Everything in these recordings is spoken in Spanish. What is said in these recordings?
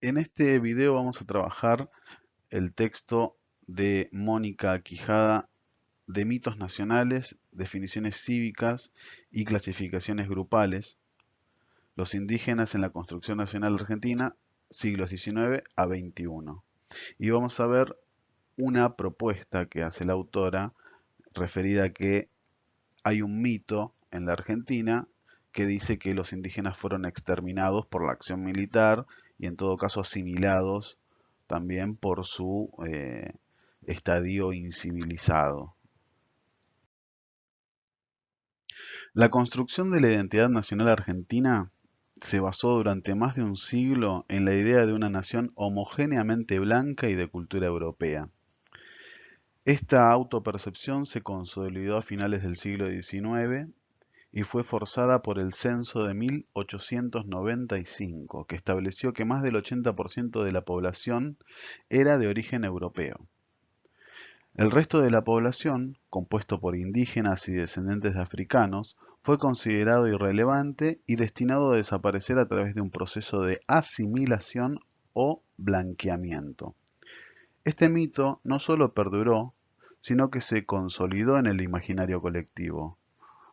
En este video vamos a trabajar el texto de Mónica Quijada de mitos nacionales, definiciones cívicas y clasificaciones grupales, los indígenas en la construcción nacional argentina, siglos XIX a XXI. Y vamos a ver una propuesta que hace la autora referida a que hay un mito en la Argentina que dice que los indígenas fueron exterminados por la acción militar y en todo caso asimilados también por su estadio incivilizado. La construcción de la identidad nacional argentina se basó durante más de un siglo en la idea de una nación homogéneamente blanca y de cultura europea. Esta autopercepción se consolidó a finales del siglo XIX y fue forzada por el censo de 1895, que estableció que más del 80% de la población era de origen europeo. El resto de la población, compuesto por indígenas y descendientes de africanos, fue considerado irrelevante y destinado a desaparecer a través de un proceso de asimilación o blanqueamiento. Este mito no solo perduró, sino que se consolidó en el imaginario colectivo.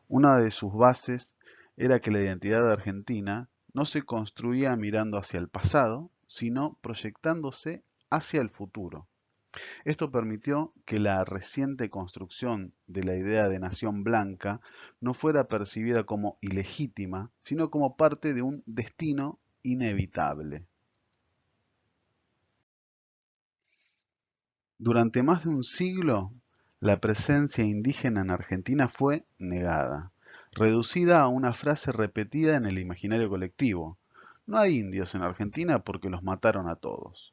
Una de sus bases era que la identidad argentina no se construía mirando hacia el pasado, sino proyectándose hacia el futuro. Esto permitió que la reciente construcción de la idea de nación blanca no fuera percibida como ilegítima, sino como parte de un destino inevitable. Durante más de un siglo, la presencia indígena en Argentina fue negada, reducida a una frase repetida en el imaginario colectivo. No hay indios en Argentina porque los mataron a todos.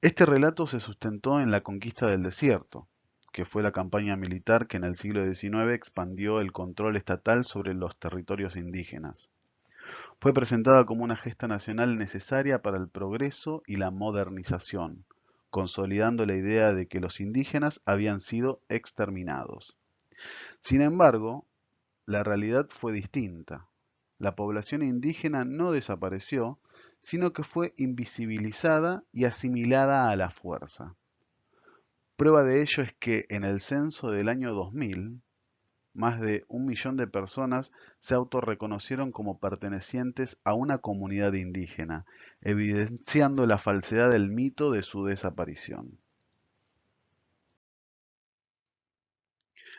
Este relato se sustentó en la conquista del desierto, que fue la campaña militar que en el siglo XIX expandió el control estatal sobre los territorios indígenas. Fue presentada como una gesta nacional necesaria para el progreso y la modernización, consolidando la idea de que los indígenas habían sido exterminados. Sin embargo, la realidad fue distinta. La población indígena no desapareció, sino que fue invisibilizada y asimilada a la fuerza. Prueba de ello es que en el censo del año 2000, más de 1 millón de personas se autorreconocieron como pertenecientes a una comunidad indígena, evidenciando la falsedad del mito de su desaparición.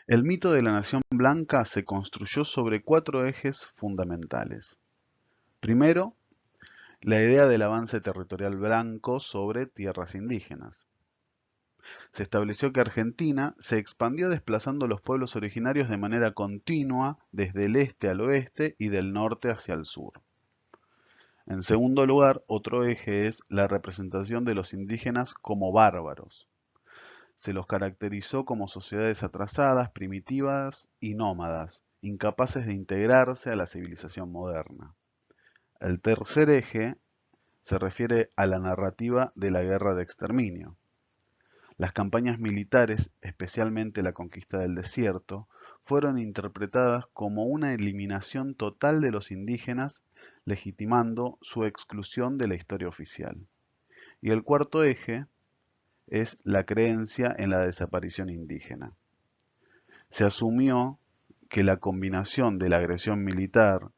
El mito de la nación blanca se construyó sobre 4 ejes fundamentales. Primero, la idea del avance territorial blanco sobre tierras indígenas. Se estableció que Argentina se expandió desplazando los pueblos originarios de manera continua desde el este al oeste y del norte hacia el sur. En segundo lugar, otro eje es la representación de los indígenas como bárbaros. Se los caracterizó como sociedades atrasadas, primitivas y nómadas, incapaces de integrarse a la civilización moderna. El tercer eje se refiere a la narrativa de la guerra de exterminio. Las campañas militares, especialmente la conquista del desierto, fueron interpretadas como una eliminación total de los indígenas, legitimando su exclusión de la historia oficial. Y el cuarto eje es la creencia en la desaparición indígena. Se asumió que la combinación de la agresión militar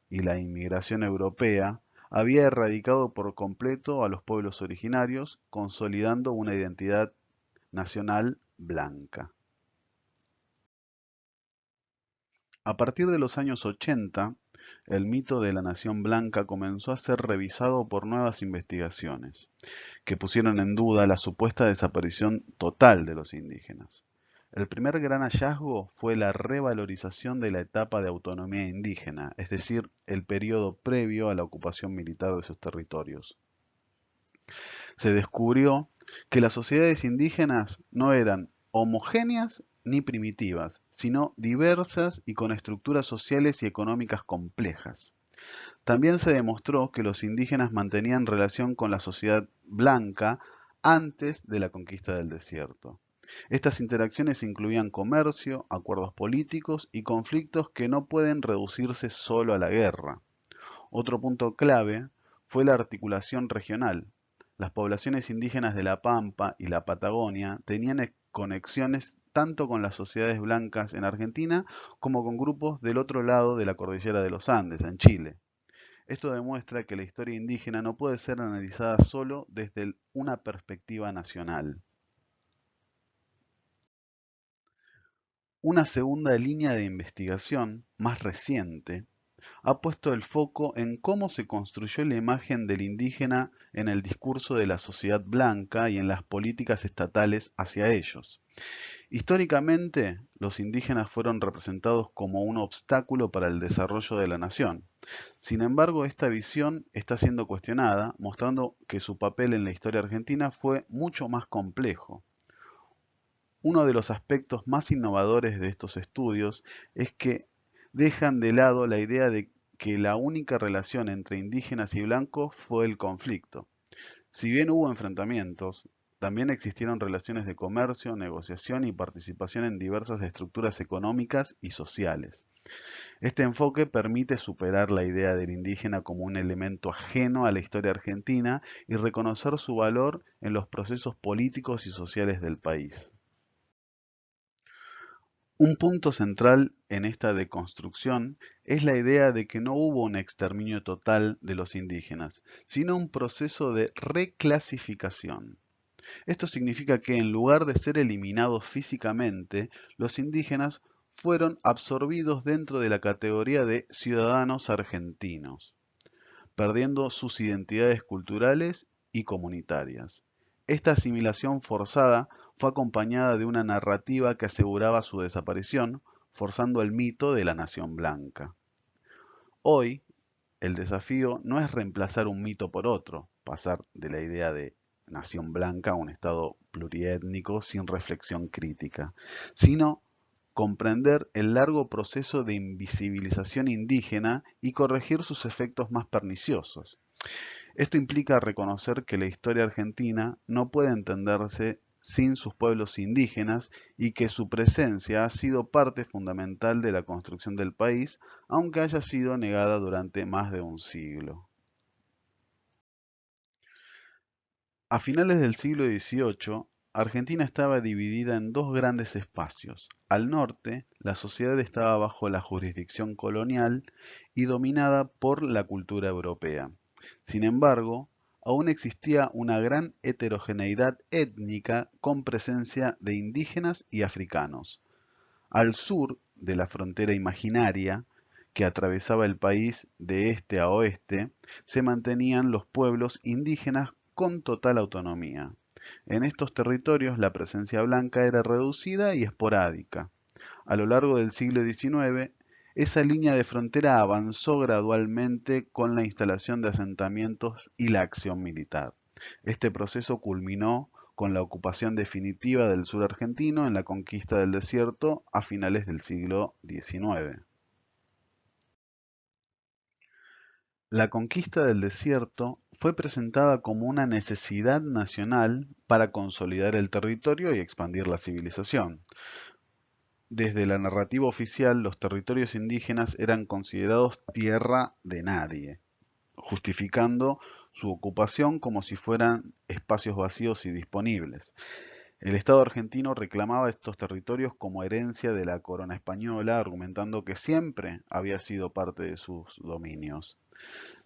y la inmigración europea había erradicado por completo a los pueblos originarios, consolidando una identidad nacional blanca. A partir de los años 80, el mito de la nación blanca comenzó a ser revisado por nuevas investigaciones, que pusieron en duda la supuesta desaparición total de los indígenas. El primer gran hallazgo fue la revalorización de la etapa de autonomía indígena, es decir, el periodo previo a la ocupación militar de sus territorios. Se descubrió que las sociedades indígenas no eran homogéneas ni primitivas, sino diversas y con estructuras sociales y económicas complejas. También se demostró que los indígenas mantenían relación con la sociedad blanca antes de la conquista del desierto. Estas interacciones incluían comercio, acuerdos políticos y conflictos que no pueden reducirse solo a la guerra. Otro punto clave fue la articulación regional. Las poblaciones indígenas de la Pampa y la Patagonia tenían conexiones tanto con las sociedades blancas en Argentina como con grupos del otro lado de la cordillera de los Andes, en Chile. Esto demuestra que la historia indígena no puede ser analizada solo desde una perspectiva nacional. Una segunda línea de investigación, más reciente, ha puesto el foco en cómo se construyó la imagen del indígena en el discurso de la sociedad blanca y en las políticas estatales hacia ellos. Históricamente, los indígenas fueron representados como un obstáculo para el desarrollo de la nación. Sin embargo, esta visión está siendo cuestionada, mostrando que su papel en la historia argentina fue mucho más complejo. Uno de los aspectos más innovadores de estos estudios es que dejan de lado la idea de que la única relación entre indígenas y blancos fue el conflicto. Si bien hubo enfrentamientos, también existieron relaciones de comercio, negociación y participación en diversas estructuras económicas y sociales. Este enfoque permite superar la idea del indígena como un elemento ajeno a la historia argentina y reconocer su valor en los procesos políticos y sociales del país. Un punto central en esta deconstrucción es la idea de que no hubo un exterminio total de los indígenas, sino un proceso de reclasificación. Esto significa que en lugar de ser eliminados físicamente, los indígenas fueron absorbidos dentro de la categoría de ciudadanos argentinos, perdiendo sus identidades culturales y comunitarias. Esta asimilación forzada fue acompañada de una narrativa que aseguraba su desaparición, forzando el mito de la nación blanca. Hoy, el desafío no es reemplazar un mito por otro, pasar de la idea de nación blanca a un estado pluriétnico sin reflexión crítica, sino comprender el largo proceso de invisibilización indígena y corregir sus efectos más perniciosos. Esto implica reconocer que la historia argentina no puede entenderse sin sus pueblos indígenas y que su presencia ha sido parte fundamental de la construcción del país, aunque haya sido negada durante más de un siglo. A finales del siglo XVIII, Argentina estaba dividida en dos grandes espacios. Al norte, la sociedad estaba bajo la jurisdicción colonial y dominada por la cultura europea. Sin embargo, aún existía una gran heterogeneidad étnica con presencia de indígenas y africanos. Al sur de la frontera imaginaria, que atravesaba el país de este a oeste, se mantenían los pueblos indígenas con total autonomía. En estos territorios la presencia blanca era reducida y esporádica. A lo largo del siglo XIX, esa línea de frontera avanzó gradualmente con la instalación de asentamientos y la acción militar. Este proceso culminó con la ocupación definitiva del sur argentino en la conquista del desierto a finales del siglo XIX. La conquista del desierto fue presentada como una necesidad nacional para consolidar el territorio y expandir la civilización. Desde la narrativa oficial, los territorios indígenas eran considerados tierra de nadie, justificando su ocupación como si fueran espacios vacíos y disponibles. El Estado argentino reclamaba estos territorios como herencia de la corona española, argumentando que siempre había sido parte de sus dominios.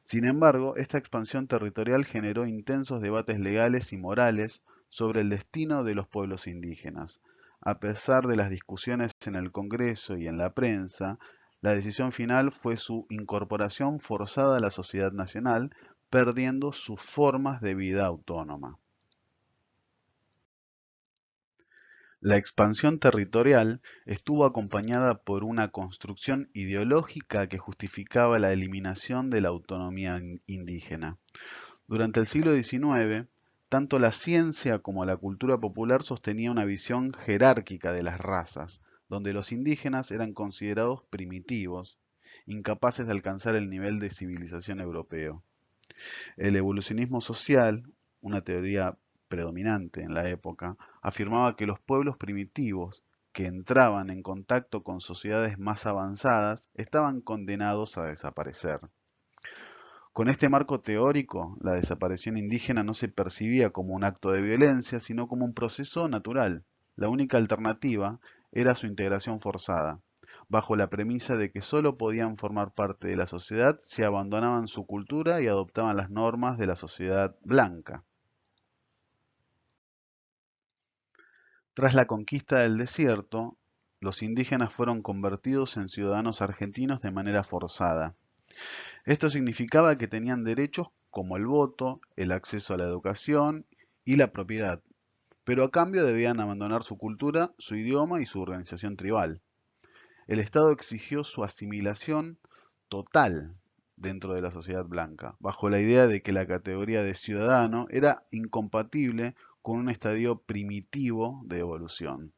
Sin embargo, esta expansión territorial generó intensos debates legales y morales sobre el destino de los pueblos indígenas. A pesar de las discusiones en el Congreso y en la prensa, la decisión final fue su incorporación forzada a la sociedad nacional, perdiendo sus formas de vida autónoma. La expansión territorial estuvo acompañada por una construcción ideológica que justificaba la eliminación de la autonomía indígena. Durante el siglo XIX, tanto la ciencia como la cultura popular sostenía una visión jerárquica de las razas, donde los indígenas eran considerados primitivos, incapaces de alcanzar el nivel de civilización europeo. El evolucionismo social, una teoría predominante en la época, afirmaba que los pueblos primitivos que entraban en contacto con sociedades más avanzadas estaban condenados a desaparecer. Con este marco teórico, la desaparición indígena no se percibía como un acto de violencia, sino como un proceso natural. La única alternativa era su integración forzada, bajo la premisa de que solo podían formar parte de la sociedad si abandonaban su cultura y adoptaban las normas de la sociedad blanca. Tras la conquista del desierto, los indígenas fueron convertidos en ciudadanos argentinos de manera forzada. Esto significaba que tenían derechos como el voto, el acceso a la educación y la propiedad, pero a cambio debían abandonar su cultura, su idioma y su organización tribal. El Estado exigió su asimilación total dentro de la sociedad blanca, bajo la idea de que la categoría de ciudadano era incompatible con un estadio primitivo de evolución.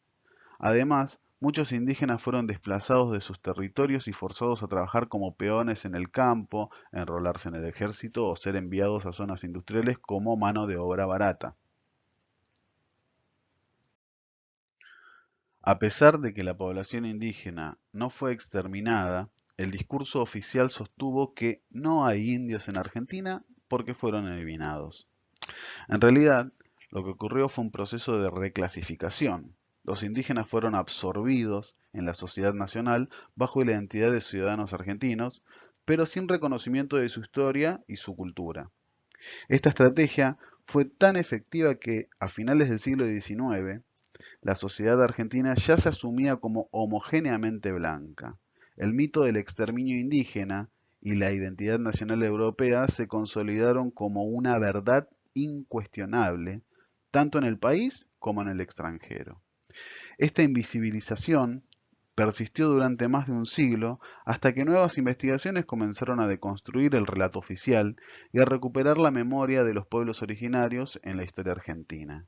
Además, muchos indígenas fueron desplazados de sus territorios y forzados a trabajar como peones en el campo, enrolarse en el ejército o ser enviados a zonas industriales como mano de obra barata. A pesar de que la población indígena no fue exterminada, el discurso oficial sostuvo que no hay indios en Argentina porque fueron eliminados. En realidad, lo que ocurrió fue un proceso de reclasificación. Los indígenas fueron absorbidos en la sociedad nacional bajo la identidad de ciudadanos argentinos, pero sin reconocimiento de su historia y su cultura. Esta estrategia fue tan efectiva que a finales del siglo XIX, la sociedad argentina ya se asumía como homogéneamente blanca. El mito del exterminio indígena y la identidad nacional europea se consolidaron como una verdad incuestionable, tanto en el país como en el extranjero. Esta invisibilización persistió durante más de un siglo hasta que nuevas investigaciones comenzaron a deconstruir el relato oficial y a recuperar la memoria de los pueblos originarios en la historia argentina.